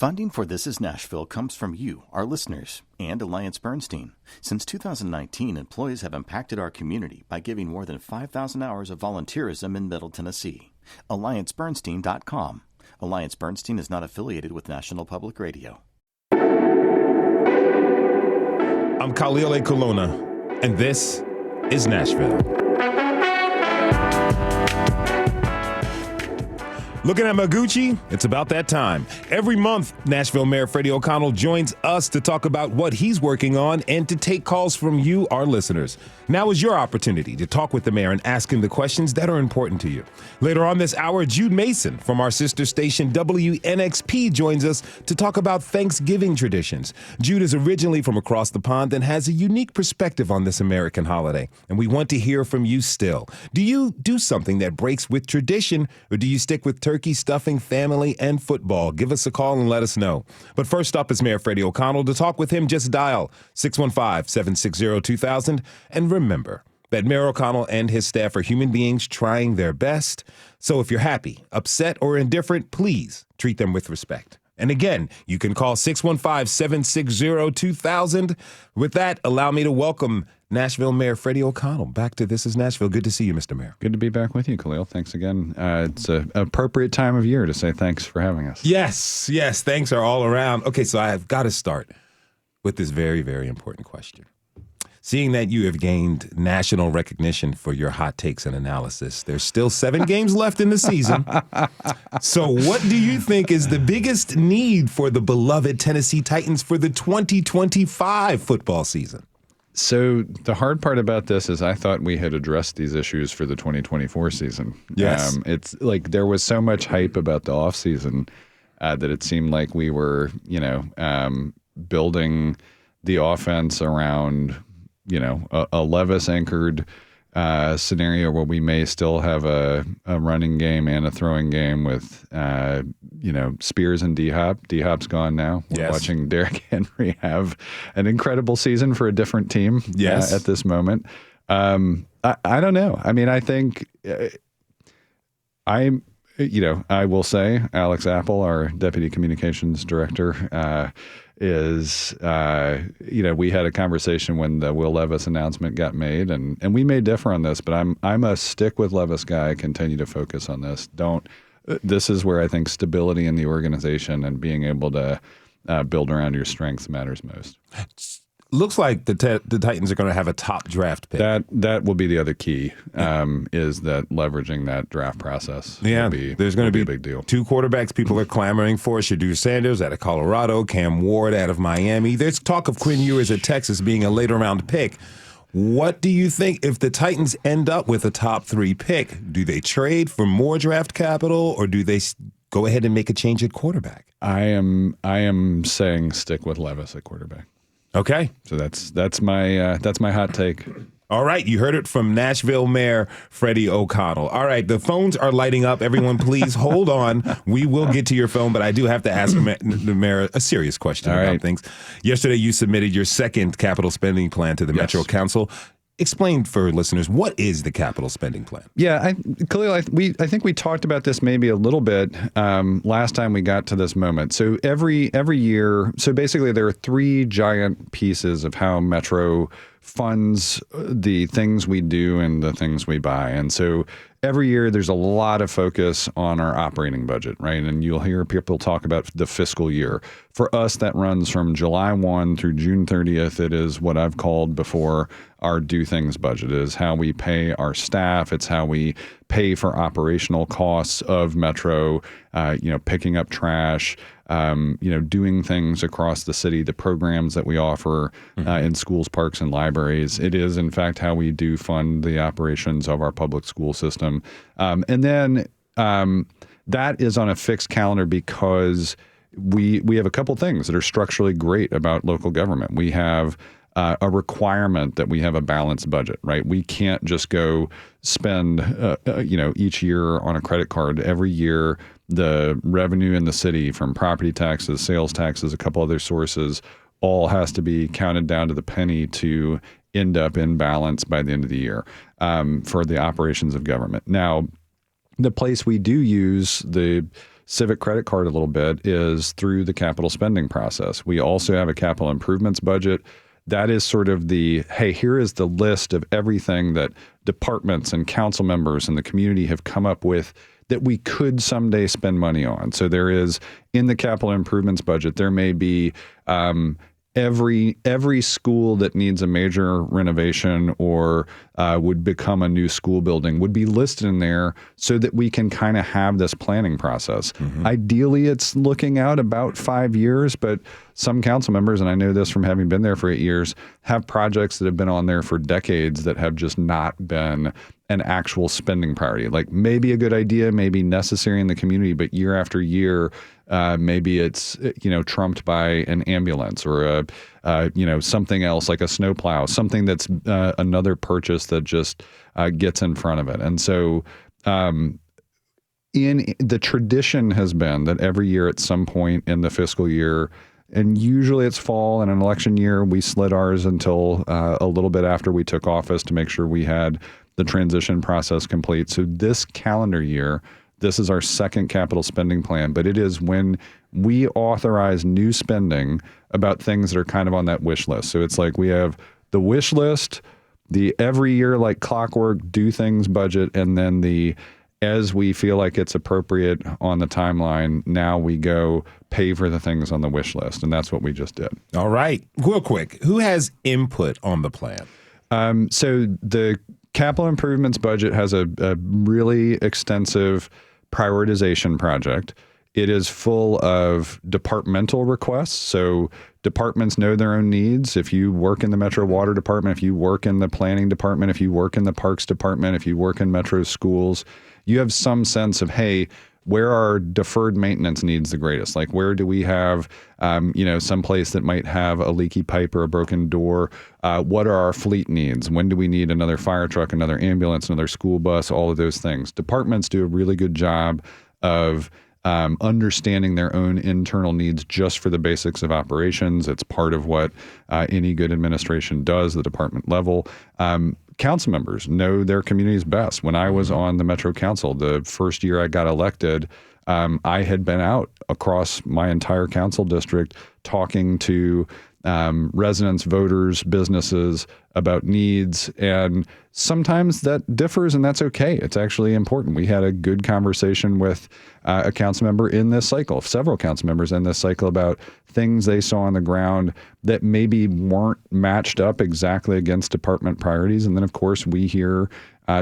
Funding for This Is Nashville comes from you, our listeners, and Alliance Bernstein. Since 2019, employees have impacted our community by giving more than 5,000 hours of volunteerism in Middle Tennessee. AllianceBernstein.com. Alliance Bernstein is not affiliated with National Public Radio. I'm Khalil A. Colonna, and this is Nashville. Looking at my Gucci, it's about that time. Every month, Nashville Mayor Freddie O'Connell joins us to talk about what he's working on and to take calls from you, our listeners. Now is your opportunity to talk with the mayor and ask him the questions that are important to you. Later on this hour, Jude Mason from our sister station WNXP joins us to talk about Thanksgiving traditions. Jude is originally from across the pond and has a unique perspective on this American holiday, and we want to hear from you still. Do you do something that breaks with tradition, or do you stick with turkey, stuffing, family, and football? Give us a call and let us know. But first up is Mayor Freddie O'Connell. To talk with him, just dial 615-760-2000. And remember that Mayor O'Connell and his staff are human beings trying their best. So if you're happy, upset, or indifferent, please treat them with respect. And again, you can call 615-760-2000. With that, allow me to welcome Nashville Mayor Freddie O'Connell back to This Is Nashville. Good to see you, Mr. Mayor. Good to be back with you, Khalil. Thanks again. It's an appropriate time of year to say thanks for having us. Yes. Thanks are all around. Okay, so I've got to start with this very, very important question. Seeing that you have gained national recognition for your hot takes and analysis, there's still 7 games left in the season. So what do you think is the biggest need for the beloved Tennessee Titans for the 2025 football season? So the hard part about this is I thought we had addressed these issues for the 2024 season. Yes. It's like there was so much hype about the offseason that it seemed like we were, building the offense around a Levis-anchored scenario where we may still have a running game and a throwing game with, Spears and D-Hop. D-Hop's gone now. We're watching Derrick Henry have an incredible season for a different team at this moment. I don't know. I mean, I think I will say Alex Apple, our deputy communications director, we had a conversation when the Will Levis announcement got made, and we may differ on this, but I'm a stick with Levis guy. Continue to focus on this. This is where I think stability in the organization and being able to build around your strengths matters most. Looks like the Titans are going to have a top draft pick. That will be the other key, is that leveraging that draft process. Yeah, there's going to be a big deal. 2 quarterbacks people are clamoring for: Shedeur Sanders out of Colorado, Cam Ward out of Miami. There's talk of Quinn Ewers at Texas being a later round pick. What do you think if the Titans end up with a top 3 pick? Do they trade for more draft capital, or do they go ahead and make a change at quarterback? I am saying stick with Levis at quarterback. Okay. So that's my hot take. All right, you heard it from Nashville Mayor Freddie O'Connell. All right, the phones are lighting up. Everyone, please hold on. We will get to your phone, but I do have to ask the mayor a serious question about things. Yesterday, you submitted your second capital spending plan to the Metro Council. Explain for listeners, what is the capital spending plan? Yeah, Khalil, I think we talked about this maybe a little bit last time we got to this moment. So every year, so basically there are 3 giant pieces of how Metro funds the things we do and the things we buy. And so every year there's a lot of focus on our operating budget, right? And you'll hear people talk about the fiscal year. For us, that runs from July 1 through June 30th. It is what I've called before our do things budget. It is how we pay our staff. It's how we pay for operational costs of Metro, picking up trash, doing things across the city, the programs that we offer in schools, parks, and libraries. It is, in fact, how we do fund the operations of our public school system. And then that is on a fixed calendar because we have a couple things that are structurally great about local government. We have a requirement that we have a balanced budget, right? We can't just go spend, each year on a credit card. Every year, the revenue in the city from property taxes, sales taxes, a couple other sources, all has to be counted down to the penny to end up in balance by the end of the year for the operations of government. Now, the place we do use the Civic credit card a little bit is through the capital spending process. We also have a capital improvements budget. That is sort of the, hey, here is the list of everything that departments and council members and the community have come up with that we could someday spend money on. So there is, in the capital improvements budget, there may be every school that needs a major renovation or would become a new school building would be listed in there so that we can kind of have this planning process. Ideally, it's looking out about 5 years, but some council members, and I know this from having been there for 8 years, have projects that have been on there for decades that have just not been an actual spending priority. Like maybe a good idea, maybe necessary in the community, but year after year, maybe it's trumped by an ambulance or something else like a snowplow, something that's another purchase that just gets in front of it. And so in the tradition has been that every year at some point in the fiscal year, and usually it's fall and an election year, we slid ours until a little bit after we took office to make sure we had the transition process complete. So this calendar year, this is our second capital spending plan, but it is when we authorize new spending about things that are kind of on that wish list. So it's like we have the wish list, the every year like clockwork do things budget, and then the as we feel like it's appropriate on the timeline, now we go pay for the things on the wish list. And that's what we just did. All right. Real quick, who has input on the plan? So the capital improvements budget has a really extensive prioritization project. It is full of departmental requests. So departments know their own needs. If you work in the Metro Water Department, if you work in the Planning Department, if you work in the Parks Department, if you work in Metro Schools, you have some sense of, hey, where are deferred maintenance needs the greatest? Like where do we have, some place that might have a leaky pipe or a broken door? What are our fleet needs? When do we need another fire truck, another ambulance, another school bus, all of those things? Departments do a really good job of understanding their own internal needs just for the basics of operations. It's part of what any good administration does, the department level. Council members know their communities best. When I was on the Metro Council, the first year I got elected, I had been out across my entire council district talking to residents, voters, businesses about needs. And sometimes that differs, and that's okay. It's actually important. We had a good conversation with a council member in this cycle, several council members in this cycle, about things they saw on the ground that maybe weren't matched up exactly against department priorities. And then, of course, we hear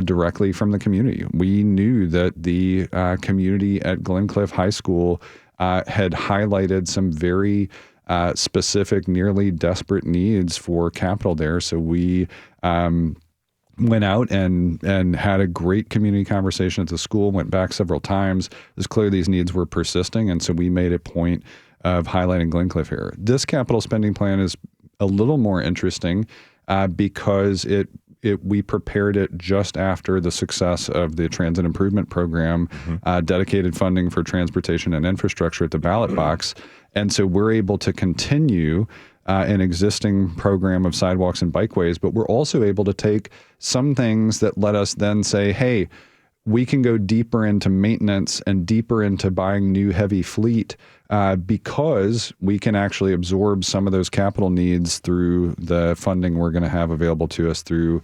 directly from the community. We knew that the community at Glencliff High School had highlighted some very specific, nearly desperate needs for capital there. So we went out and had a great community conversation at the school, went back several times. It was clear these needs were persisting, and so we made a point of highlighting Glencliff here. This capital spending plan is a little more interesting because we prepared it just after the success of the transit improvement program, dedicated funding for transportation and infrastructure at the ballot box. And so we're able to continue an existing program of sidewalks and bikeways, but we're also able to take some things that let us then say, hey, we can go deeper into maintenance and deeper into buying new heavy fleet because we can actually absorb some of those capital needs through the funding we're going to have available to us through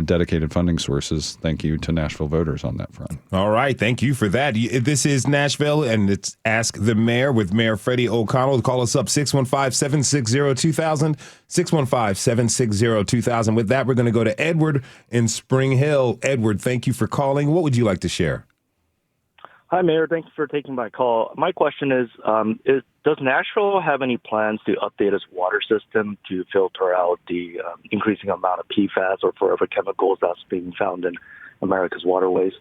dedicated funding sources. Thank you to Nashville voters on that front. All right. Thank you for that. This is Nashville, and it's Ask the Mayor with Mayor Freddie O'Connell. Call us up 615-760-2000, 615-760-2000. With that, we're going to go to Edward in Spring Hill. Edward, thank you for calling. What would you like to share? Hi, Mayor. Thanks for taking my call. My question is does Nashville have any plans to update its water system to filter out the increasing amount of PFAS or forever chemicals that's being found in America's waterways?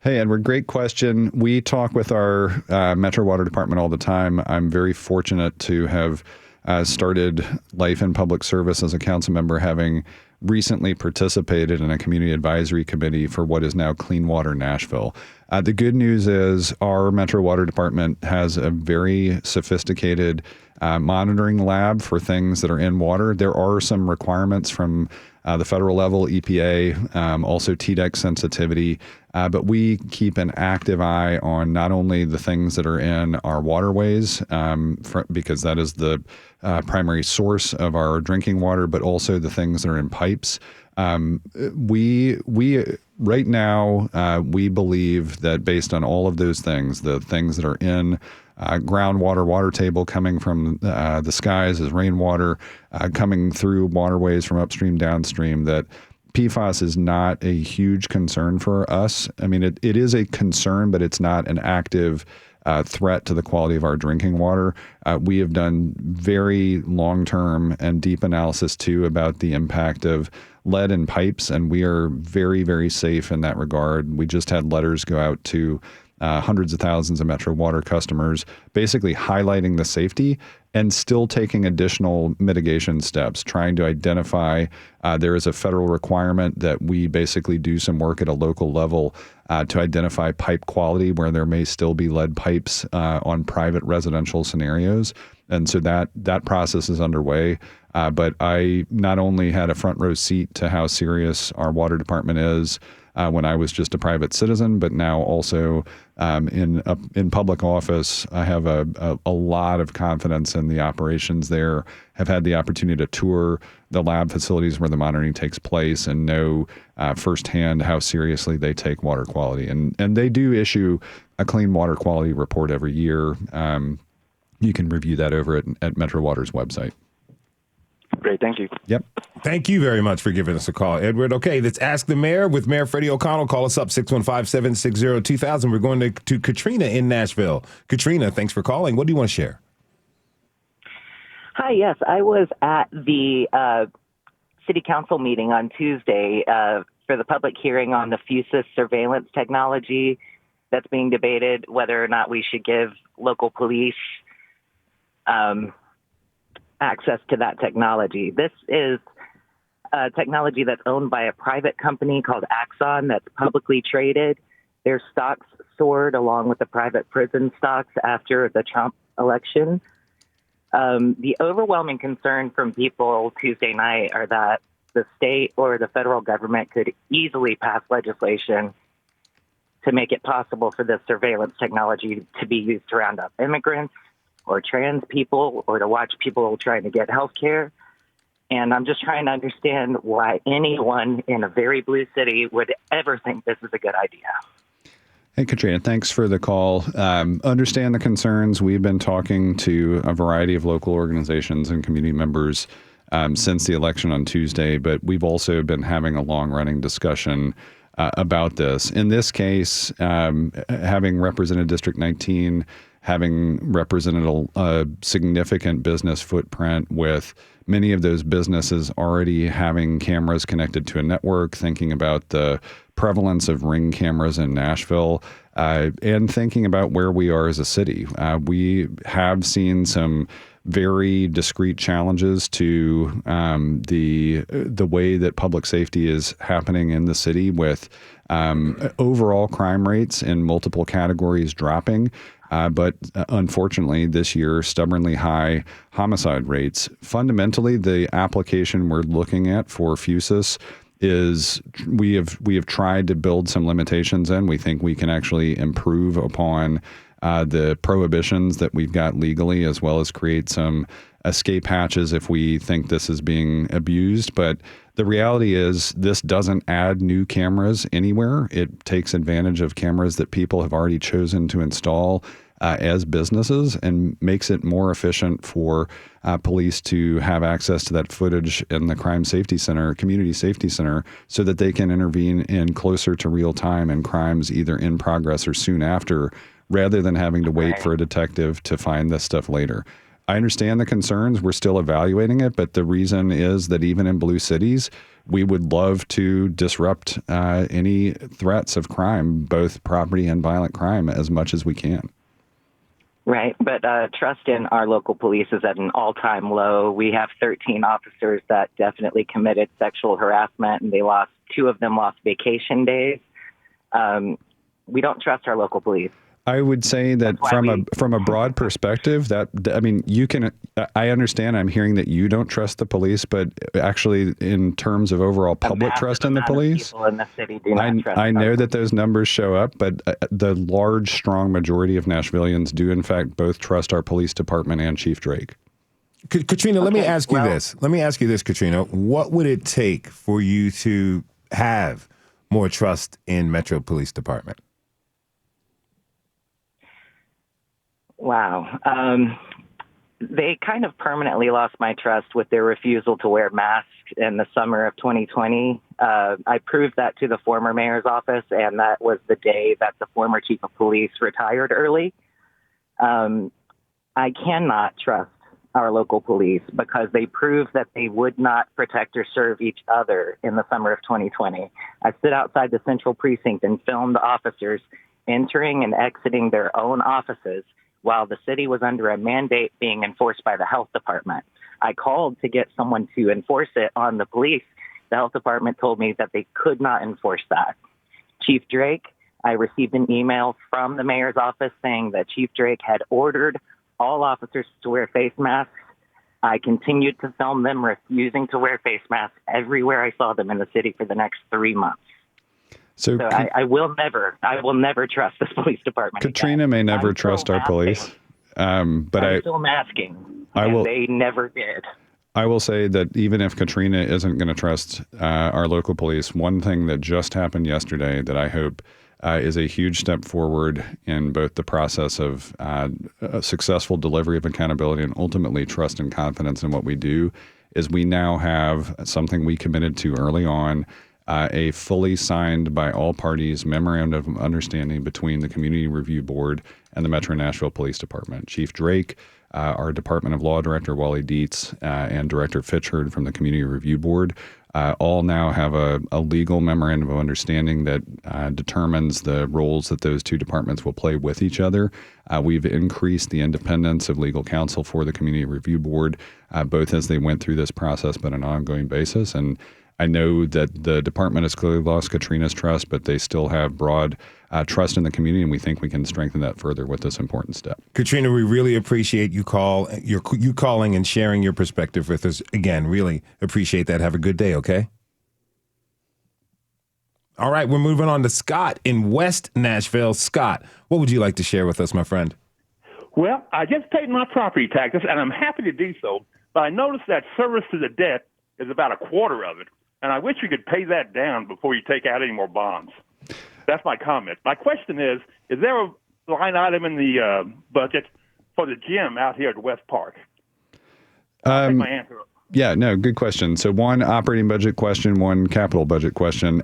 Hey, Edward, great question. We talk with our Metro Water Department all the time. I'm very fortunate to have started life in public service as a council member, having recently participated in a community advisory committee for what is now Clean Water Nashville. The good news is our Metro Water Department has a very sophisticated monitoring lab for things that are in water. There are some requirements from the federal level, EPA, also TDEC sensitivity. But we keep an active eye on not only the things that are in our waterways, because that is the primary source of our drinking water, but also the things that are in pipes. We right now, we believe that based on all of those things, the things that are in groundwater, water table coming from the skies as rainwater, coming through waterways from upstream, downstream, that PFAS is not a huge concern for us. I mean, it is a concern, but it's not an active threat to the quality of our drinking water. We have done very long-term and deep analysis, too, about the impact of lead in pipes, and we are very, very safe in that regard. We just had letters go out to hundreds of thousands of Metro Water customers, basically highlighting the safety and still taking additional mitigation steps, trying to identify there is a federal requirement that we basically do some work at a local level to identify pipe quality where there may still be lead pipes on private residential scenarios. And so that process is underway. But I not only had a front row seat to how serious our water department is when I was just a private citizen, but now also in public office, I have a lot of confidence in the operations there. Have had the opportunity to tour the lab facilities where the monitoring takes place and know firsthand how seriously they take water quality. And they do issue a clean water quality report every year. You can review that over at Metro Water's website. Great. Thank you. Yep. Thank you very much for giving us a call, Edward. Okay, let's Ask the Mayor with Mayor Freddie O'Connell. Call us up, 615-760-2000. We're going to Katrina in Nashville. Katrina, thanks for calling. What do you want to share? Hi, yes. I was at the city council meeting on Tuesday for the public hearing on the FUSIS surveillance technology that's being debated, whether or not we should give local police access to that technology. This is a technology that's owned by a private company called Axon that's publicly traded. Their stocks soared along with the private prison stocks after the Trump election. The overwhelming concern from people Tuesday night are that the state or the federal government could easily pass legislation to make it possible for this surveillance technology to be used to round up immigrants or trans people or to watch people trying to get health care. And I'm just trying to understand why anyone in a very blue city would ever think this is a good idea. Hey, Katrina, thanks for the call. Understand the concerns. We've been talking to a variety of local organizations and community members since the election on Tuesday, but we've also been having a long-running discussion about this. In this case, having represented District 19, having represented a significant business footprint with many of those businesses already having cameras connected to a network, thinking about the prevalence of Ring cameras in Nashville, and thinking about where we are as a city. We have seen some very discrete challenges to the way that public safety is happening in the city, with overall crime rates in multiple categories dropping. But unfortunately, this year, stubbornly high homicide rates. Fundamentally, the application we're looking at for FUSIS is we have tried to build some limitations in. We think we can actually improve upon the prohibitions that we've got legally, as well as create some escape hatches if we think this is being abused. But the reality is this doesn't add new cameras anywhere. It takes advantage of cameras that people have already chosen to install as businesses and makes it more efficient for police to have access to that footage in the Crime Safety Center, Community Safety Center, so that they can intervene in closer to real time in crimes either in progress or soon after, rather than having to wait for a detective to find this stuff later. I understand the concerns. We're still evaluating it, but the reason is that even in blue cities, we would love to disrupt any threats of crime, both property and violent crime, as much as we can. Right, but trust in our local police is at an all-time low. We have 13 officers that definitely committed sexual harassment, and two of them lost vacation days. We don't trust our local police. I would say that from a broad perspective, I understand. I'm hearing that you don't trust the police, but actually, in terms of overall public trust in the police, people in the city do not trust I know that those numbers show up, but the large, strong majority of Nashvillians do, in fact, both trust our police department and Chief Drake. Katrina, let me ask you this. Let me ask you this, Katrina. What would it take for you to have more trust in Metro Police Department? Wow. They kind of permanently lost my trust with their refusal to wear masks in the summer of 2020. I proved that to the former mayor's office, and that was the day that the former chief of police retired early. I cannot trust our local police because they proved that they would not protect or serve each other in the summer of 2020. I stood outside the central precinct and filmed officers entering and exiting their own offices while the city was under a mandate being enforced by the health department. I called to get someone to enforce it on the police. The health department told me that they could not enforce that. Chief Drake, I received an email from the mayor's office saying that Chief Drake had ordered all officers to wear face masks. I continued to film them refusing to wear face masks everywhere I saw them in the city for the next 3 months. So I will never trust this police department. Katrina again. may never trust our police, but I'm still masking. They never did. I will say that even if Katrina isn't going to trust our local police, one thing that just happened yesterday that I hope is a huge step forward in both the process of a successful delivery of accountability and ultimately trust and confidence in what we do is we now have something we committed to early on, a fully signed by all parties memorandum of understanding between the Community Review Board and the Metro Nashville Police Department. Chief Drake, our Department of Law Director, Wally Dietz, and Director Fitchard from the Community Review Board all now have a legal memorandum of understanding that determines the roles that those two departments will play with each other. We've increased the independence of legal counsel for the Community Review Board, both as they went through this process, but on an ongoing basis. And I know that the department has clearly lost Katrina's trust, but they still have broad trust in the community, and we think we can strengthen that further with this important step. Katrina, we really appreciate you calling and sharing your perspective with us. Again, really appreciate that. Have a good day, okay? All right, we're moving on to Scott in West Nashville. Scott, what would you like to share with us, my friend? Well, I just paid my property taxes, and I'm happy to do so, but I noticed that service to the debt is about a quarter of it. And I wish you could pay that down before you take out any more bonds. That's my comment. My question is there a line item in the budget for the gym out here at West Park? I'll take my answer. Yeah, no, good question. So one operating budget question, one capital budget question.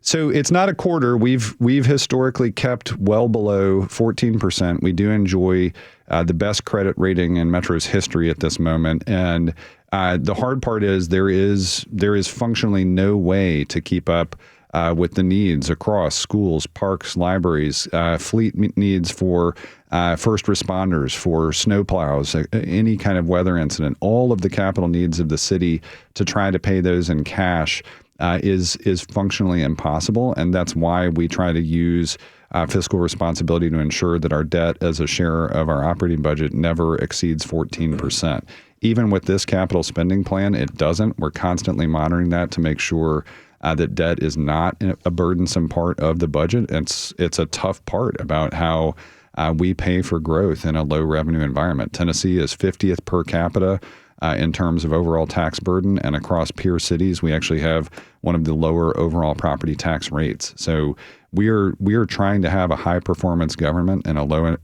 So it's not a quarter. We've historically kept well below 14%. We do enjoy the best credit rating in Metro's history at this moment. And the hard part is there is functionally no way to keep up with the needs across schools, parks, libraries, fleet needs for first responders, for snowplows, any kind of weather incident. All of the capital needs of the city to try to pay those in cash is functionally impossible, and that's why we try to use fiscal responsibility to ensure that our debt as a share of our operating budget never exceeds 14%. Even with this capital spending plan, it doesn't. We're constantly monitoring that to make sure that debt is not a burdensome part of the budget. It's a tough part about how we pay for growth in a low revenue environment. Tennessee is 50th per capita in terms of overall tax burden, and across peer cities, we actually have one of the lower overall property tax rates. So we are trying to have a high performance government in a low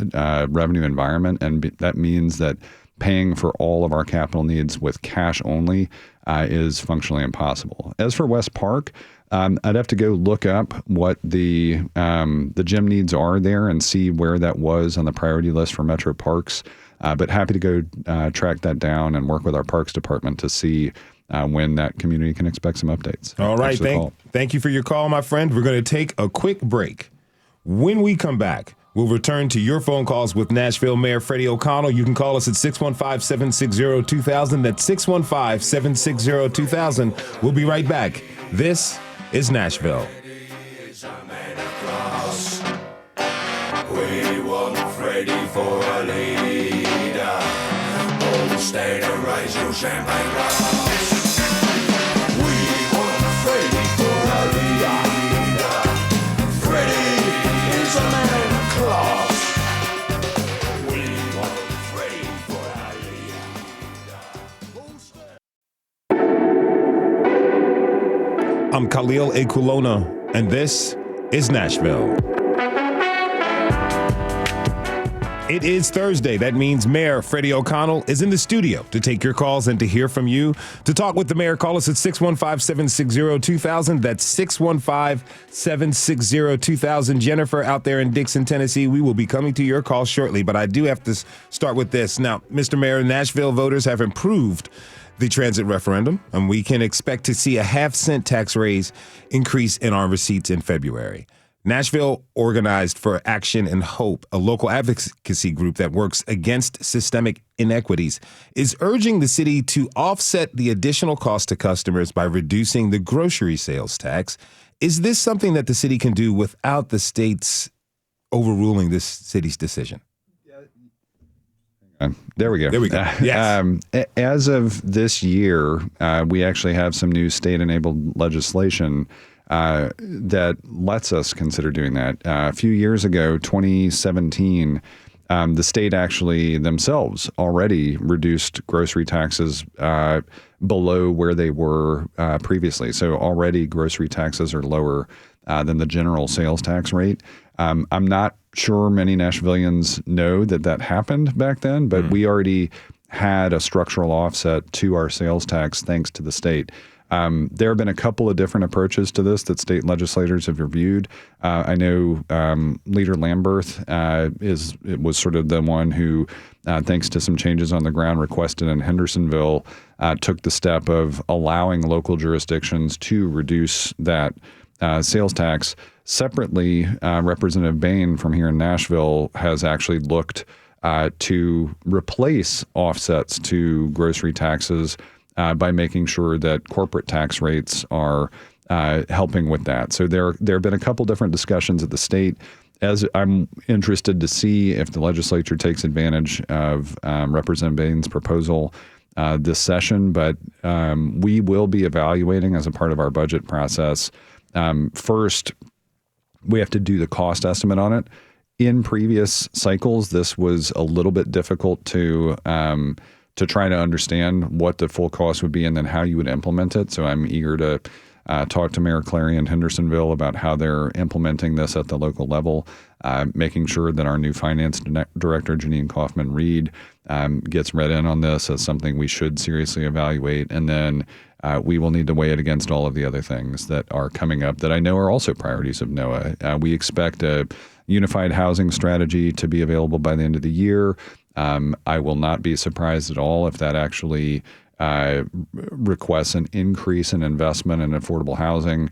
revenue environment, and that means that paying for all of our capital needs with cash only is functionally impossible. As for West Park, I'd have to go look up what the gym needs are there and see where that was on the priority list for Metro Parks. But happy to go track that down and work with our Parks Department to see when that community can expect some updates. All right. Thank you for your call, my friend. We're going to take a quick break. When we come back, we'll return to your phone calls with Nashville Mayor Freddie O'Connell. You can call us at 615-760-2000. That's 615-760-2000. We'll be right back. This is Nashville. We stay to raise your champagne glass. We want Freddie for our leader. Freddie is a man of class. We want Freddie for our leader. I'm Khalil Ekulona, and this is Nashville. It is Thursday. That means Mayor Freddie O'Connell is in the studio to take your calls and to hear from you. To talk with the mayor, call us at 615-760-2000. That's 615-760-2000. Jennifer out there in Dixon, Tennessee, we will be coming to your call shortly, but I do have to start with this. Now, Mr. Mayor, Nashville voters have improved the transit referendum, and we can expect to see a half-cent tax raise increase in our receipts in February. Nashville Organized for Action and Hope, a local advocacy group that works against systemic inequities, is urging the city to offset the additional cost to customers by reducing the grocery sales tax. Is this something that the city can do without the state's overruling this city's decision? There we go. There we go. Yes. As of this year, we actually have some new state-enabled legislation that lets us consider doing that. A few years ago, 2017, the state actually themselves already reduced grocery taxes below where they were previously. So already grocery taxes are lower than the general sales tax rate. I'm not sure many Nashvillians know that happened back then, but we already had a structural offset to our sales tax thanks to the state. There have been a couple of different approaches to this that state legislators have reviewed. I know Leader Lamberth was sort of the one who, thanks to some changes on the ground requested in Hendersonville, took the step of allowing local jurisdictions to reduce that sales tax. Separately, Representative Bain from here in Nashville has actually looked to replace offsets to grocery taxes by making sure that corporate tax rates are helping with that. So there have been a couple different discussions at the state. As I'm interested to see if the legislature takes advantage of Representative Bain's proposal this session, but we will be evaluating as a part of our budget process. First, we have to do the cost estimate on it. In previous cycles, this was a little bit difficult to try to understand what the full cost would be and then how you would implement it. So I'm eager to talk to Mayor Clary in Hendersonville about how they're implementing this at the local level, making sure that our new finance director, Janine Kaufman-Reed, gets read in on this as something we should seriously evaluate. And then we will need to weigh it against all of the other things that are coming up that I know are also priorities of NOAA. We expect a unified housing strategy to be available by the end of the year. I will not be surprised at all if that actually requests an increase in investment in affordable housing.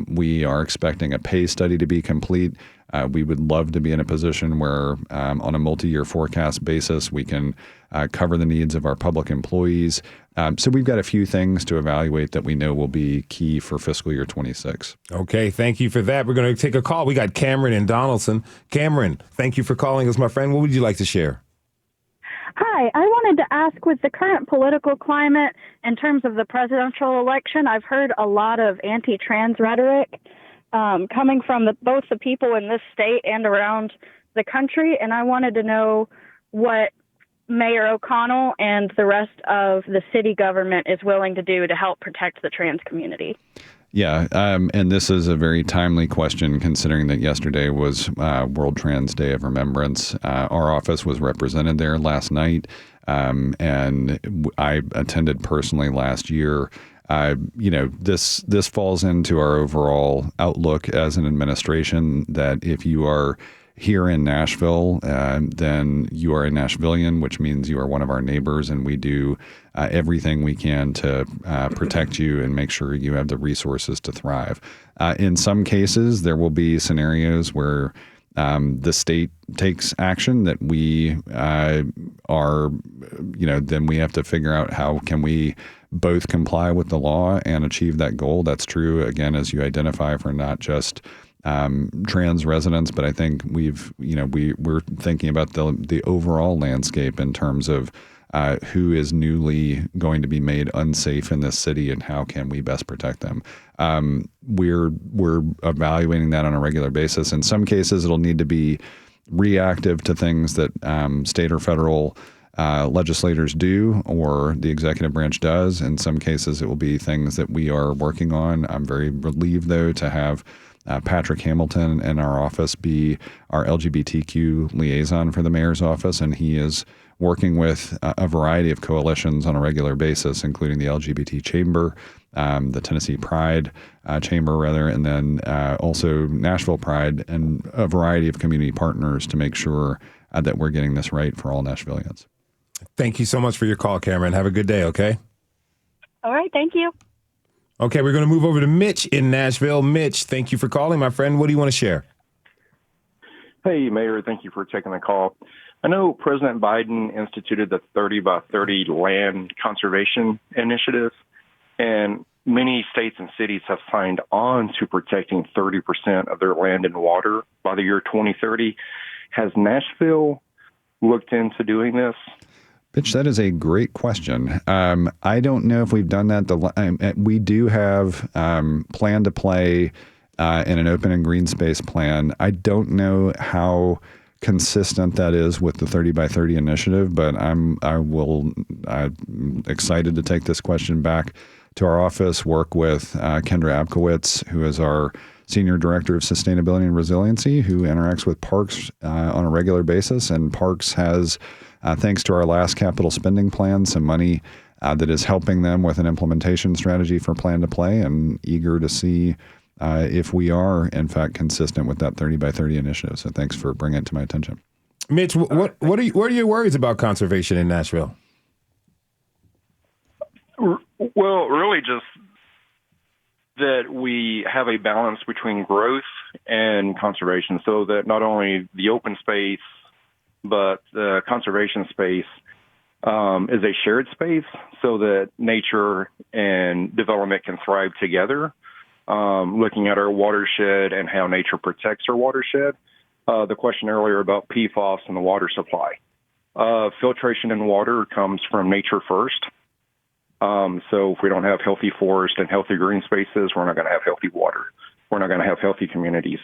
We are expecting a pay study to be complete. We would love to be in a position where on a multi-year forecast basis, we can cover the needs of our public employees. So we've got a few things to evaluate that we know will be key for fiscal year 26. Okay, thank you for that. We're going to take a call. We got Cameron in Donaldson. Cameron, thank you for calling us, my friend. What would you like to share? Hi, I wanted to ask, with the current political climate in terms of the presidential election, I've heard a lot of anti-trans rhetoric coming from both the people in this state and around the country, and I wanted to know what Mayor O'Connell and the rest of the city government is willing to do to help protect the trans community. Yeah, and this is a very timely question considering that yesterday was World Trans Day of Remembrance. Our office was represented there last night, and I attended personally last year. This falls into our overall outlook as an administration that if you are here in Nashville, then you are a Nashvillian, which means you are one of our neighbors, and we do everything we can to protect you and make sure you have the resources to thrive. In some cases, there will be scenarios where the state takes action that we then we have to figure out how can we both comply with the law and achieve that goal. That's true, again, as you identify, for not just trans residents, but I think we're thinking about the overall landscape in terms of who is newly going to be made unsafe in this city and how can we best protect them. We're evaluating that on a regular basis. In some cases, it'll need to be reactive to things that state or federal legislators do or the executive branch does. In some cases, it will be things that we are working on. I'm very relieved, though, to have Patrick Hamilton in our office be our LGBTQ liaison for the mayor's office, and he is working with a variety of coalitions on a regular basis, including the LGBT Chamber, the Tennessee Pride Chamber, rather, and then also Nashville Pride, and a variety of community partners to make sure that we're getting this right for all Nashvillians. Thank you so much for your call, Cameron. Have a good day, okay? All right, thank you. Okay, we're going to move over to Mitch in Nashville. Mitch, thank you for calling, my friend. What do you want to share? Hey, Mayor, thank you for taking the call. I know President Biden instituted the 30 by 30 land conservation initiative, and many states and cities have signed on to protecting 30% of their land and water by the year 2030. Has Nashville looked into doing this? Bitch, that is a great question. I don't know if we've done that. We do have plan to play in an open and green space plan. I don't know how consistent that is with the 30 by 30 initiative, but I'm excited to take this question back to our office, work with Kendra Abkowitz, who is our Senior Director of Sustainability and Resiliency, who interacts with Parks on a regular basis. And Parks has, thanks to our last capital spending plan, some money that is helping them with an implementation strategy for Plan to Play, and eager to see if we are, in fact, consistent with that 30 by 30 initiative. So thanks for bringing it to my attention. Mitch, what are your worries about conservation in Nashville? Well, really just that we have a balance between growth and conservation, so that not only the open space, but the conservation space is a shared space so that nature and development can thrive together. Looking at our watershed and how nature protects our watershed. The question earlier about PFAS and the water supply. Filtration in water comes from nature first. So if we don't have healthy forest and healthy green spaces, we're not going to have healthy water. We're not going to have healthy communities.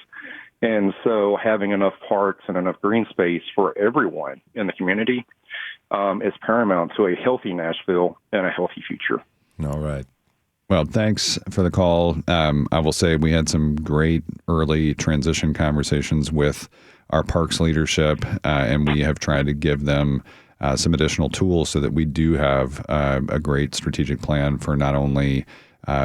And so having enough parks and enough green space for everyone in the community is paramount to a healthy Nashville and a healthy future. All right. Well, thanks for the call. I will say we had some great early transition conversations with our parks leadership, and we have tried to give them some additional tools so that we do have a great strategic plan for not only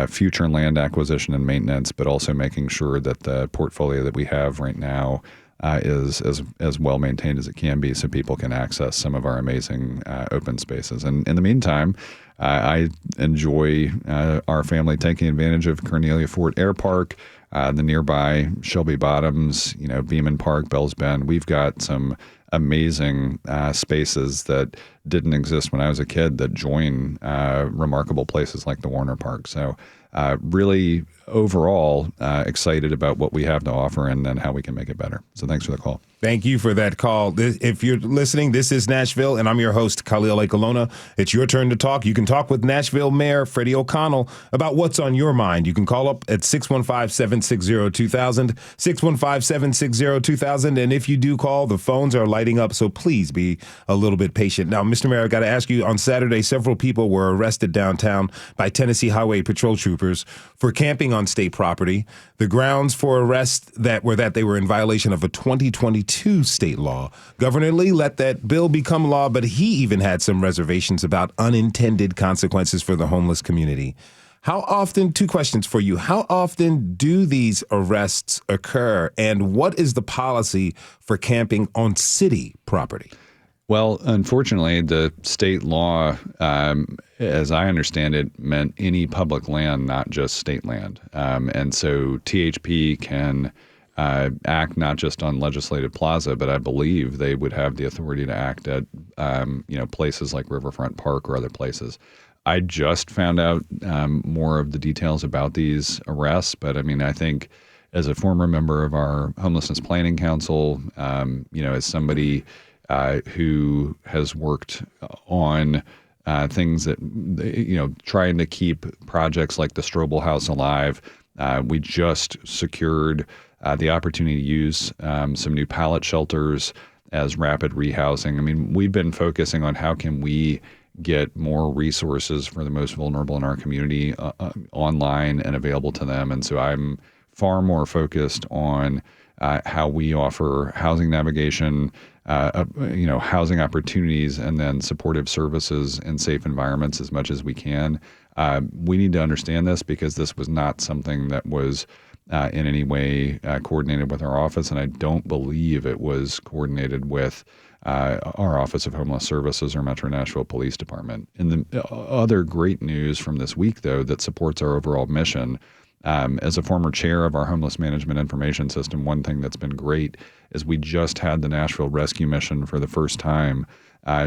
future land acquisition and maintenance, but also making sure that the portfolio that we have right now is as well maintained as it can be, so people can access some of our amazing open spaces. And in the meantime, I enjoy our family taking advantage of Cornelia Fort Air Park, the nearby Shelby Bottoms, Beeman Park, Bells Bend. We've got some amazing spaces that didn't exist when I was a kid that join remarkable places like the Warner Park. So really overall excited about what we have to offer and then how we can make it better. So thanks for the call. Thank you for that call. If you're listening, this is Nashville, and I'm your host, Khalil Ekalona. It's your turn to talk. You can talk with Nashville Mayor Freddie O'Connell about what's on your mind. You can call up at 615-760-2000, 615-760-2000. And if you do call, the phones are lighting up, so please be a little bit patient. Now, Mr. Mayor, I got to ask you, on Saturday, several people were arrested downtown by Tennessee Highway Patrol troopers for camping on state property. The grounds for arrest that they were in violation of a 2022 state law. Governor Lee let that bill become law, but he even had some reservations about unintended consequences for the homeless community. How often, two questions for you, how often do these arrests occur, and what is the policy for camping on city property? Well, unfortunately, the state law, as I understand it, meant any public land, not just state land. And so THP can act not just on Legislative Plaza, but I believe they would have the authority to act at places like Riverfront Park or other places. I just found out more of the details about these arrests, but I mean, I think as a former member of our Homelessness Planning Council, as somebody who has worked on things that, trying to keep projects like the Strobel House alive. We just secured the opportunity to use some new pallet shelters as rapid rehousing. I mean, we've been focusing on how can we get more resources for the most vulnerable in our community online and available to them. And so I'm far more focused on how we offer housing navigation, housing opportunities, and then supportive services and safe environments as much as we can. We need to understand this because this was not something that was in any way coordinated with our office, and I don't believe it was coordinated with our Office of Homeless Services or Metro Nashville Police Department. And the other great news from this week, though, that supports our overall mission, as a former chair of our Homeless Management Information System, one thing that's been great is we just had the Nashville Rescue Mission for the first time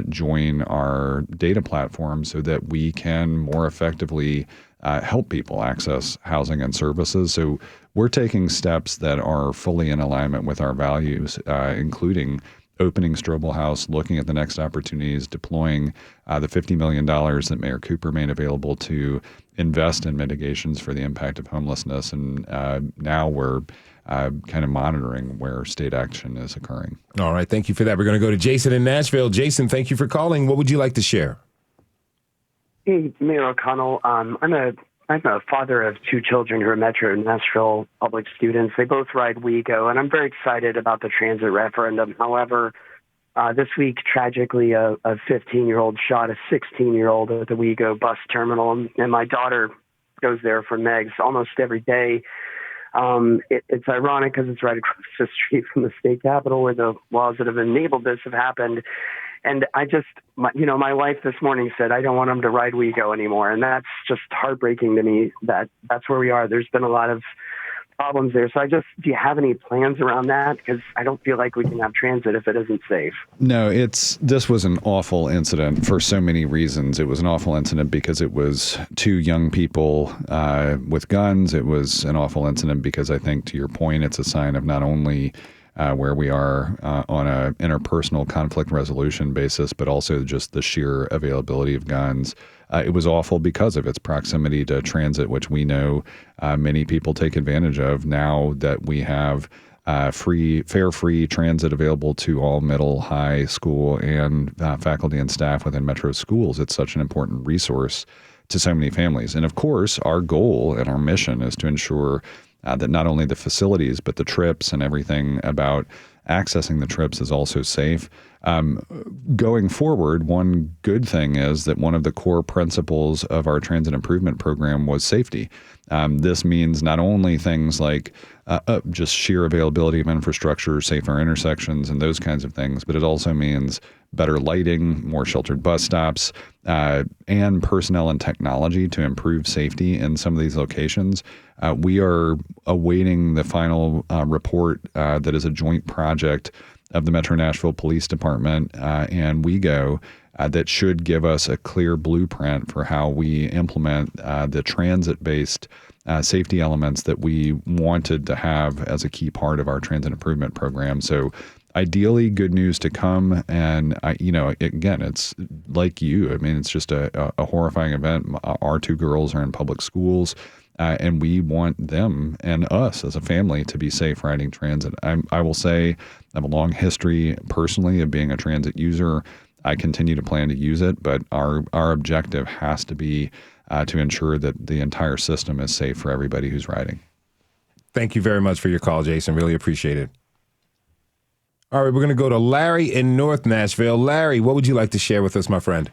join our data platform so that we can more effectively help people access housing and services. So we're taking steps that are fully in alignment with our values, including opening Strobel House, looking at the next opportunities, deploying the $50 million that Mayor Cooper made available to invest in mitigations for the impact of homelessness. And now we're kind of monitoring where state action is occurring. All right. Thank you for that. We're going to go to Jason in Nashville. Jason, thank you for calling. What would you like to share? Hey, Mayor O'Connell. I'm a father of two children who are Metro Nashville public students. They both ride WeGo, and I'm very excited about the transit referendum. However, this week, tragically, a 15-year-old shot a 16-year-old at the WeGo bus terminal, and my daughter goes there for Megs almost every day. It's ironic because it's right across the street from the state capitol where the laws that have enabled this have happened. And my wife this morning said, I don't want them to ride WeGo anymore. And that's just heartbreaking to me that that's where we are. There's been a lot of problems there. So do you have any plans around that? Because I don't feel like we can have transit if it isn't safe. No, this was an awful incident for so many reasons. It was an awful incident because it was two young people with guns. It was an awful incident because I think, to your point, it's a sign of not only where we are on a interpersonal conflict resolution basis, but also just the sheer availability of guns. It was awful because of its proximity to transit, which we know many people take advantage of now that we have fare-free transit available to all middle, high school, and faculty and staff within Metro schools. It's such an important resource to so many families. And of course, our goal and our mission is to ensure that not only the facilities, but the trips and everything about accessing the trips is also safe. Going forward, one good thing is that one of the core principles of our transit improvement program was safety. This means not only things like just sheer availability of infrastructure, safer intersections, and those kinds of things, but it also means better lighting, more sheltered bus stops, and personnel and technology to improve safety in some of these locations. We are awaiting the final report that is a joint project of the Metro Nashville Police Department and WeGo that should give us a clear blueprint for how we implement the transit-based safety elements that we wanted to have as a key part of our transit improvement program. So ideally, good news to come. And, again, it's like you. I mean, it's just a horrifying event. Our two girls are in public schools, and we want them and us as a family to be safe riding transit. I will say I have a long history personally of being a transit user. I continue to plan to use it, but our objective has to be to ensure that the entire system is safe for everybody who's riding. Thank you very much for your call, Jason. Really appreciate it. All right, we're going to go to Larry in North Nashville. Larry, what would you like to share with us, my friend?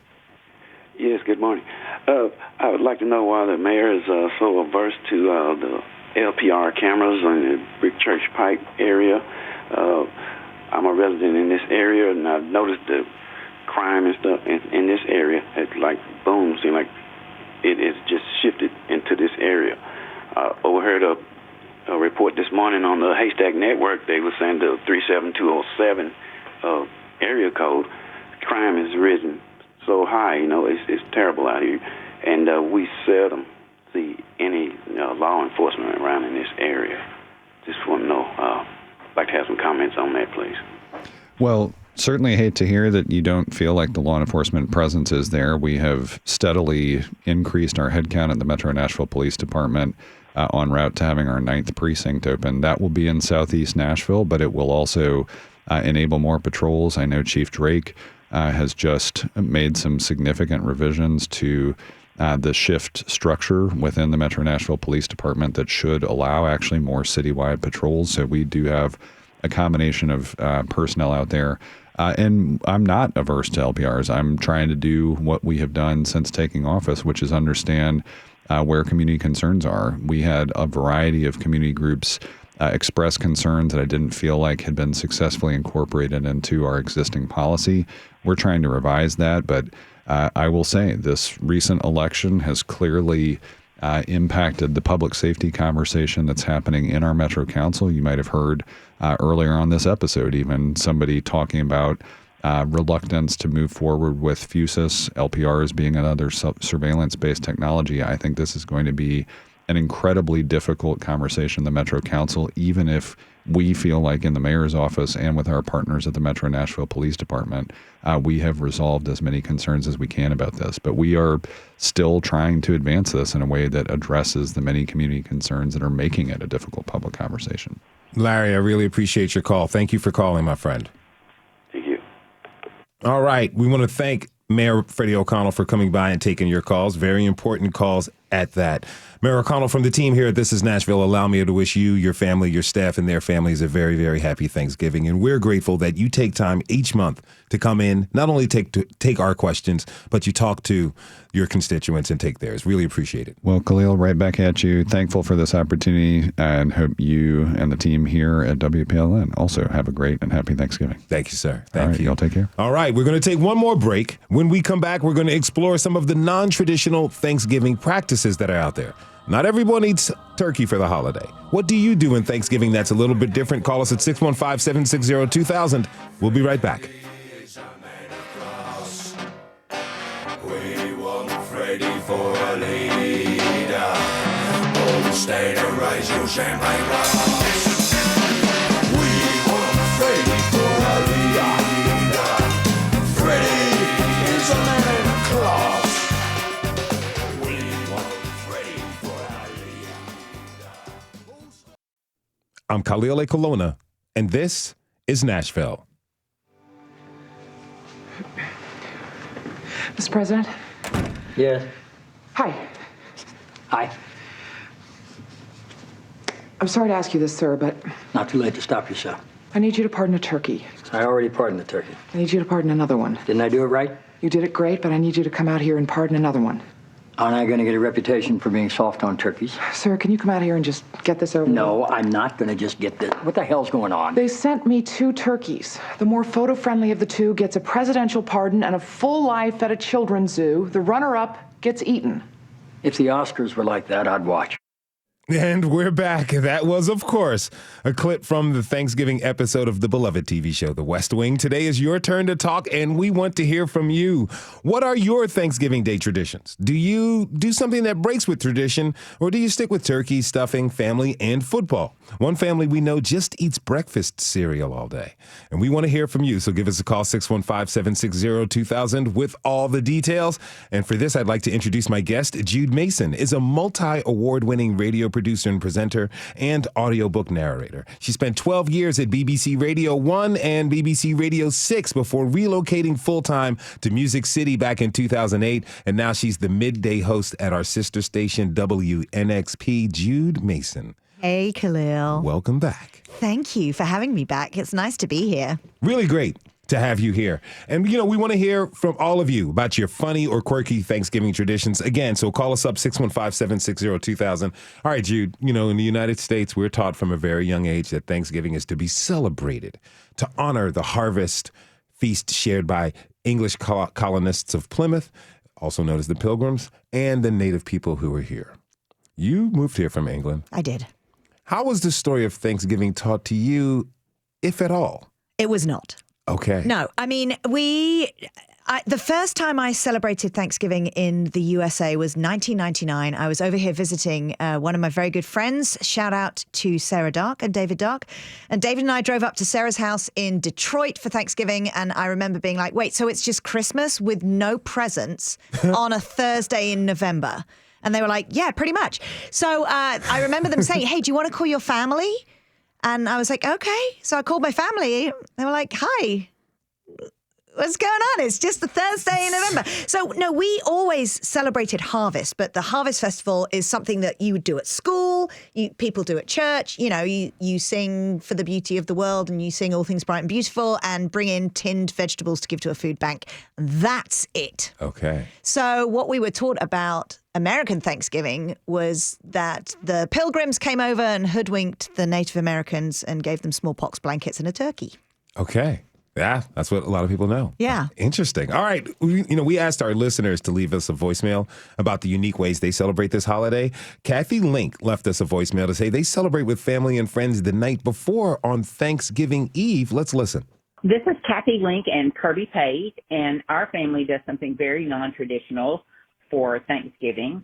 Yes, good morning. I would like to know why the mayor is so averse to the LPR cameras in the Brick Church Pike area. I'm a resident in this area, and I've noticed the crime and stuff in this area. It's like, boom, seems like it is just shifted into this area. I overheard a report this morning on the Haystack Network. They were saying the 37207 area code, crime has risen so high, it's terrible out here. And we seldom see any law enforcement around in this area. Just want to know, like to have some comments on that, please. Well, certainly hate to hear that you don't feel like the law enforcement presence is there. We have steadily increased our headcount at the Metro Nashville Police Department en route to having our 9th precinct open. That will be in Southeast Nashville, but it will also enable more patrols. I know Chief Drake has just made some significant revisions to the shift structure within the Metro Nashville Police Department that should allow actually more citywide patrols. So we do have a combination of personnel out there. And I'm not averse to LPRs. I'm trying to do what we have done since taking office, which is understand where community concerns are. We had a variety of community groups express concerns that I didn't feel like had been successfully incorporated into our existing policy. We're trying to revise that, but I will say this recent election has clearly impacted the public safety conversation that's happening in our Metro Council. You might have heard earlier on this episode even somebody talking about reluctance to move forward with FUSIS, LPRs being another surveillance-based technology. I think this is going to be an incredibly difficult conversation in the Metro Council, even if we feel like in the mayor's office and with our partners at the Metro Nashville Police Department, we have resolved as many concerns as we can about this. But we are still trying to advance this in a way that addresses the many community concerns that are making it a difficult public conversation. Larry, I really appreciate your call. Thank you for calling, my friend. Thank you. All right. We want to thank Mayor Freddie O'Connell for coming by and taking your calls. Very important calls at that. Mayor O'Connell, from the team here at This Is Nashville, allow me to wish you, your family, your staff, and their families a very, very happy Thanksgiving. And we're grateful that you take time each month to come in, not only take our questions, but you talk to your constituents and take theirs. Really appreciate it. Well, Khalil, right back at you. Thankful for this opportunity and hope you and the team here at WPLN also have a great and happy Thanksgiving. Thank you, sir. Thank you. Y'all take care. All right. We're going to take one more break. When we come back, we're going to explore some of the non-traditional Thanksgiving practices that are out there. Not everyone eats turkey for the holiday. What do you do in Thanksgiving that's a little bit different? Call us at 615-760-2000. We'll be right back. We want Freddie for a leader. All the state and raise your champagne glass. We want Freddie for a leader. Freddie is a man of class. I'm Khalil A. Colonna, and this is Nashville. Mr. President? Yes. Hi. Hi. I'm sorry to ask you this, sir, but Not too late to stop yourself. I need you to pardon a turkey. I already pardoned the turkey. I need you to pardon another one. Didn't I do it right? You did it great, but I need you to come out here and pardon another one. Aren't I going to get a reputation for being soft on turkeys? Sir, can you come out here and just get this over No, with? I'm not going to just get this. What the hell's going on? They sent me 2 turkeys. The more photo-friendly of the 2 gets a presidential pardon and a full life at a children's zoo. The runner-up gets eaten. If the Oscars were like that, I'd watch. And we're back. That was, of course, a clip from the Thanksgiving episode of the beloved TV show, The West Wing. Today is your turn to talk, and we want to hear from you. What are your Thanksgiving Day traditions? Do you do something that breaks with tradition, or do you stick with turkey, stuffing, family, and football? One family we know just eats breakfast cereal all day, and we want to hear from you. So give us a call, 615-760-2000, with all the details. And for this, I'd like to introduce my guest. Jude Mason is a multi-award-winning radio producer and presenter and audiobook narrator. She spent 12 years at BBC Radio 1 and BBC Radio 6 before relocating full-time to Music City back in 2008. And now she's the midday host at our sister station, WNXP. Jude Mason. Hey, Khalil. Welcome back. Thank you for having me back. It's nice to be here. Really great to have you here. And, you know, we want to hear from all of you about your funny or quirky Thanksgiving traditions. Again, so call us up, 615-760-2000. All right, Jude, you know, in the United States, we're taught from a very young age that Thanksgiving is to be celebrated, to honor the harvest feast shared by English colonists of Plymouth, also known as the Pilgrims, and the native people who were here. You moved here from England. I did. How was the story of Thanksgiving taught to you, if at all? It was not. Okay. No, I mean, the first time I celebrated Thanksgiving in the USA was 1999. I was over here visiting one of my very good friends. Shout out to Sarah Dark and David Dark. And David and I drove up to Sarah's house in Detroit for Thanksgiving. And I remember being like, wait, so it's just Christmas with no presents on a Thursday in November? And they were like, yeah, pretty much. So I remember them saying, hey, do you want to call your family? And I was like, okay. So I called my family. They were like, hi, what's going on? It's just the Thursday in November. So, no, we always celebrated harvest, but the Harvest Festival is something that you would do at school, people do at church. You know, you sing for the beauty of the world and you sing all things bright and beautiful and bring in tinned vegetables to give to a food bank. That's it. Okay. So what we were taught about American Thanksgiving was that the Pilgrims came over and hoodwinked the Native Americans and gave them smallpox blankets and a turkey. Okay. Yeah, that's what a lot of people know. Yeah. Interesting. All right. We asked our listeners to leave us a voicemail about the unique ways they celebrate this holiday. Kathy Link left us a voicemail to say they celebrate with family and friends the night before on Thanksgiving Eve. Let's listen. This is Kathy Link and Kirby Pate, and our family does something very non-traditional for Thanksgiving.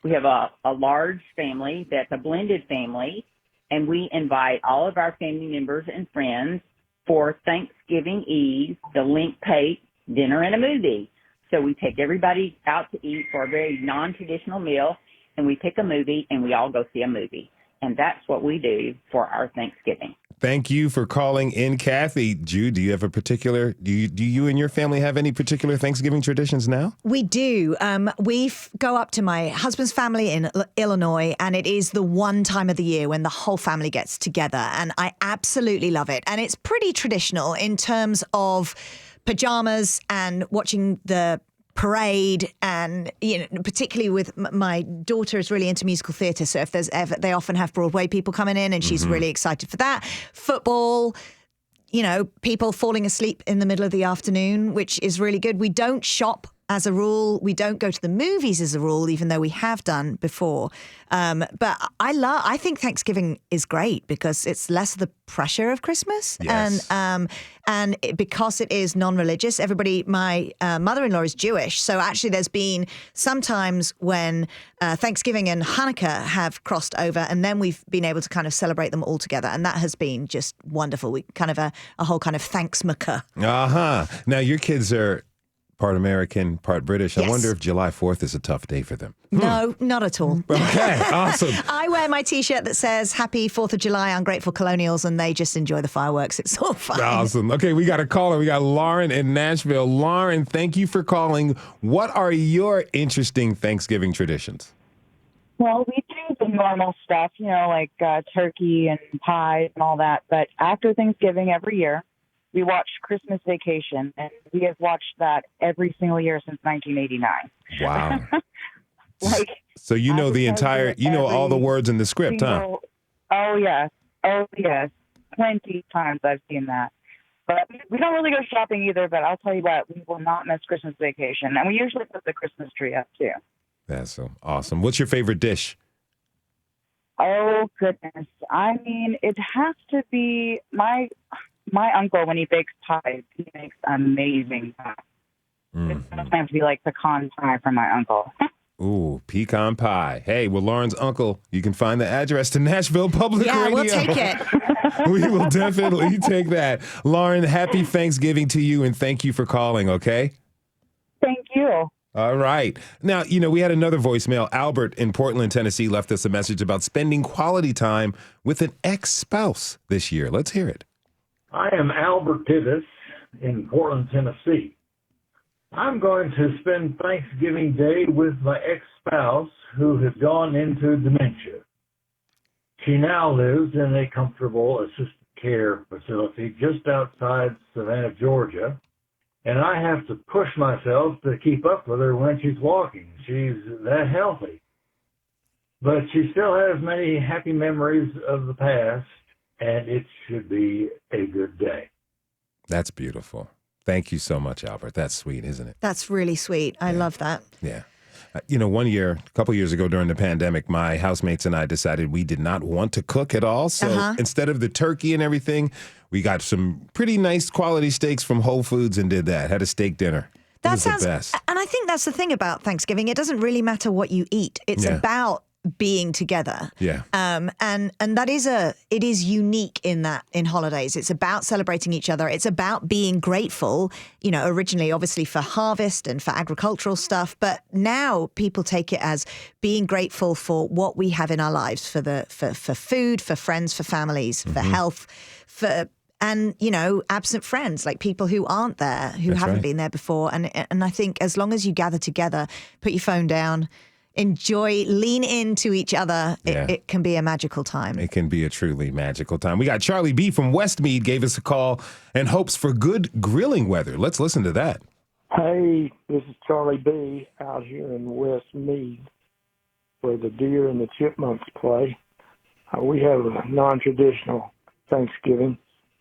We have a large family that's a blended family, and we invite all of our family members and friends for Thanksgiving Eve, the Link Pate dinner and a movie. So we take everybody out to eat for a very non-traditional meal, and we pick a movie, and we all go see a movie. And that's what we do for our Thanksgiving. Thank you for calling in, Kathy. Jude, do you have a particular, do you and your family have any particular Thanksgiving traditions now? We do. We go up to my husband's family in Illinois, and it is the one time of the year when the whole family gets together, and I absolutely love it. And it's pretty traditional in terms of pajamas and watching the parade, and particularly with my daughter is really into musical theatre, so if there's ever, they often have Broadway people coming in, and she's really excited for that. Football, people falling asleep in the middle of the afternoon, which is really good. We don't shop as a rule. We don't go to the movies as a rule, even though we have done before. But I think Thanksgiving is great because it's less of the pressure of Christmas. Yes. And because it is non-religious, my mother-in-law is Jewish. So actually there's been some times when Thanksgiving and Hanukkah have crossed over, and then we've been able to kind of celebrate them all together. And that has been just wonderful. We kind of a whole kind of Thanksmaka. Uh-huh. Now your kids are part American, part British. Yes. I wonder if July 4th is a tough day for them. No, not at all. Okay, awesome. I wear my T-shirt that says Happy 4th of July, Ungrateful Colonials, and they just enjoy the fireworks. It's all fine. Awesome. Okay, we got a caller. We got Lauren in Nashville. Lauren, thank you for calling. What are your interesting Thanksgiving traditions? Well, we do the normal stuff, like turkey and pies and all that. But after Thanksgiving every year, we watch Christmas Vacation, and we have watched that every single year since 1989. Wow. So you know the entire, all the words in the script, huh? Oh, yes. Plenty of times I've seen that. But we don't really go shopping either, but I'll tell you what, we will not miss Christmas Vacation. And we usually put the Christmas tree up, too. That's so awesome. What's your favorite dish? Oh, goodness. I mean, it has to be my uncle, when he bakes pies, he makes amazing pies. It doesn't have to be like pecan pie from my uncle. Ooh, pecan pie. Hey, well, Lauren's uncle, you can find the address to Nashville Public Radio. Yeah, we'll take it. We will definitely take that. Lauren, happy Thanksgiving to you, and thank you for calling, okay? Thank you. All right. Now, we had another voicemail. Albert in Portland, Tennessee, left us a message about spending quality time with an ex-spouse this year. Let's hear it. I am Albert Tivis in Portland, Tennessee. I'm going to spend Thanksgiving Day with my ex-spouse who has gone into dementia. She now lives in a comfortable assisted care facility just outside Savannah, Georgia, and I have to push myself to keep up with her when she's walking. She's that healthy. But she still has many happy memories of the past, and it should be a good day. That's beautiful. Thank you so much, Albert. That's sweet, isn't it? That's really sweet. I love that. Yeah. One year, a couple years ago during the pandemic, my housemates and I decided we did not want to cook at all. So instead of the turkey and everything, We got some pretty nice quality steaks from Whole Foods and did that. Had a steak dinner. That was sounds, the best. And I think that's the thing about Thanksgiving. It doesn't really matter what you eat. It's about being together. Yeah. And that it is unique in holidays. It's about celebrating each other. It's about being grateful, originally obviously for harvest and for agricultural stuff, but now people take it as being grateful for what we have in our lives, for food, for friends, for families, for health, and, absent friends, like people who aren't there, who haven't been there before. And I think as long as you gather together, put your phone down, enjoy, lean into each other, it can be a magical time. It can be a truly magical time. We got Charlie B. from Westmead gave us a call and hopes for good grilling weather. Let's listen to that. Hey, this is Charlie B. out here in Westmead where the deer and the chipmunks play. We have a non-traditional Thanksgiving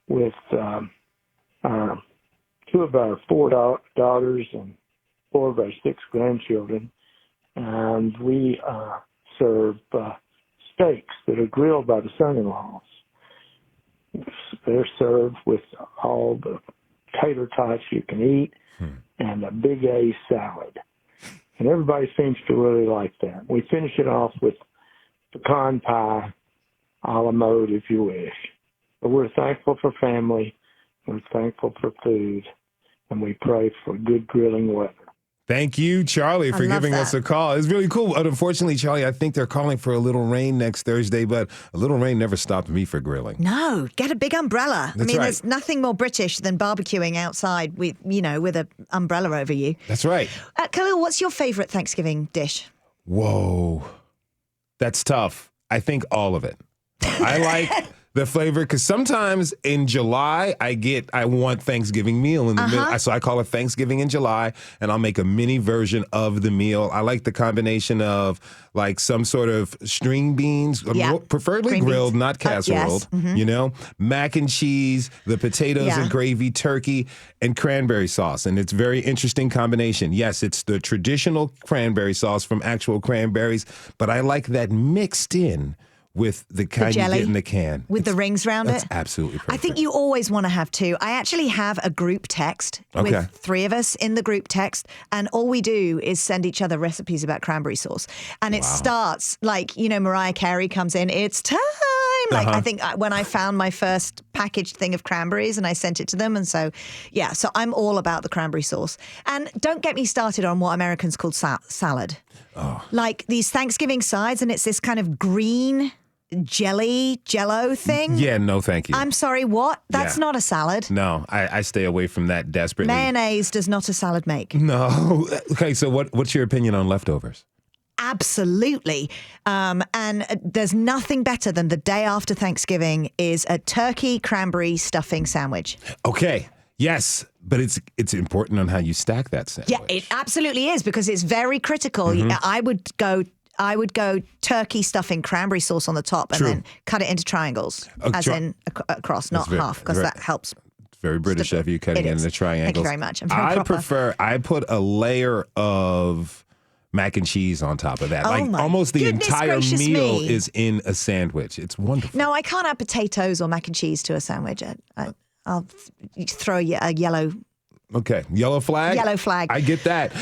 with two of our 4 daughters and 4 of our 6 grandchildren. And we serve steaks that are grilled by the son-in-laws. They're served with all the tater tots you can eat and a big A salad. And everybody seems to really like that. We finish it off with pecan pie, a la mode, if you wish. But we're thankful for family, we're thankful for food, and we pray for good grilling weather. Thank you, Charlie, for giving us a call. It's really cool. But unfortunately, Charlie, I think they're calling for a little rain next Thursday, but a little rain never stopped me for grilling. No, get a big umbrella. That's right. There's nothing more British than barbecuing outside with an umbrella over you. That's right. Khalil, what's your favorite Thanksgiving dish? Whoa. That's tough. I think all of it. I like the flavor, because sometimes in July I want Thanksgiving meal in the middle, so I call it Thanksgiving in July, and I'll make a mini version of the meal. I like the combination of like some sort of string beans, preferably grilled, not casseroled. Mac and cheese, the potatoes and gravy, turkey, and cranberry sauce, and it's a very interesting combination. Yes, it's the traditional cranberry sauce from actual cranberries, but I like that mixed in with the kind you get in the can. With the rings around it? That's absolutely perfect. I think you always want to have 2. I actually have a group text with 3 of us in the group text, and all we do is send each other recipes about cranberry sauce. And it starts like, Mariah Carey comes in, it's time. Like, I think when I found my first packaged thing of cranberries and I sent it to them. And so I'm all about the cranberry sauce. And don't get me started on what Americans call salad. Oh. Like these Thanksgiving sides, and it's this kind of green jello thing. Yeah, no, thank you. I'm sorry, what? That's not a salad. No, I stay away from that desperately. Mayonnaise does not a salad make. No. Okay, so what's your opinion on leftovers? Absolutely. And there's nothing better than the day after Thanksgiving is a turkey cranberry stuffing sandwich. Okay. Yes, but it's important on how you stack that sandwich. Yeah, it absolutely is, because it's very critical. I would go turkey stuffing cranberry sauce on the top and then cut it into triangles, as in across, not half, because that helps. It's very British of you, cutting it into triangles. Thank you very much. I'm very proper. I put a layer of mac and cheese on top of that. Almost the entire meal is in a sandwich. It's wonderful. No, I can't add potatoes or mac and cheese to a sandwich. I'll throw a yellow. Okay, yellow flag? Yellow flag. I get that.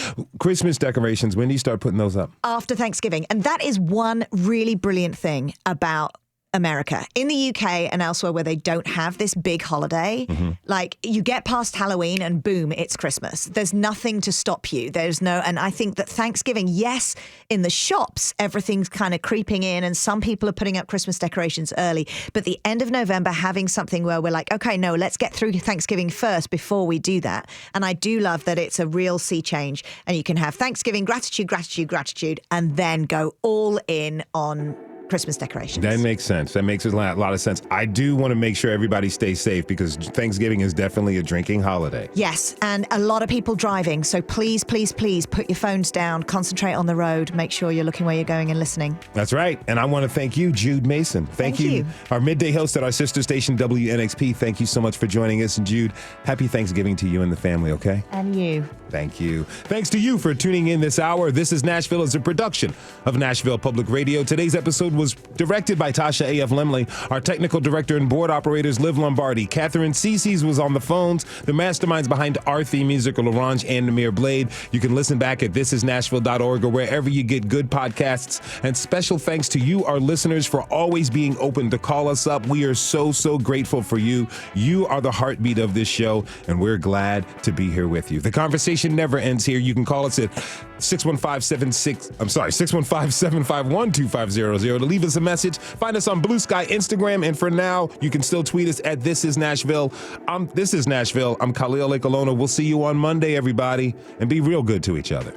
Christmas decorations, when do you start putting those up? After Thanksgiving. And that is one really brilliant thing about America. In the UK and elsewhere where they don't have this big holiday, like you get past Halloween and boom, it's Christmas. There's nothing to stop you. And I think that Thanksgiving, yes, in the shops, everything's kind of creeping in and some people are putting up Christmas decorations early. But the end of November, having something where we're like, okay, no, let's get through Thanksgiving first before we do that. And I do love that it's a real sea change and you can have Thanksgiving, gratitude, and then go all in on Christmas decorations. That makes sense. That makes a lot of sense. I do want to make sure everybody stays safe because Thanksgiving is definitely a drinking holiday. Yes, and a lot of people driving. So please, please, please put your phones down, concentrate on the road, make sure you're looking where you're going and listening. That's right. And I want to thank you, Jude Mason. Thank you. Our midday host at our sister station, WNXP. Thank you so much for joining us. And Jude, happy Thanksgiving to you and the family, okay? And you. Thank you. Thanks to you for tuning in this hour. This is Nashville as a production of Nashville Public Radio. Today's episode was directed by Tasha A.F. Lemley. Our technical director and board operators, Liv Lombardi. Catherine Cece's was on the phones. The masterminds behind our theme music are LaRange and Namir Blade. You can listen back at thisisnashville.org or wherever you get good podcasts. And special thanks to you, our listeners, for always being open to call us up. We are so grateful for you. You are the heartbeat of this show, and we're glad to be here with you. The conversation never ends here. You can call us at 615-751-250 to leave us a message. Find us on Blue Sky, Instagram, and for now, you can still tweet us at This Is Nashville. This is Nashville. I'm Khalil Ekolona. We'll see you on Monday, everybody, and be real good to each other.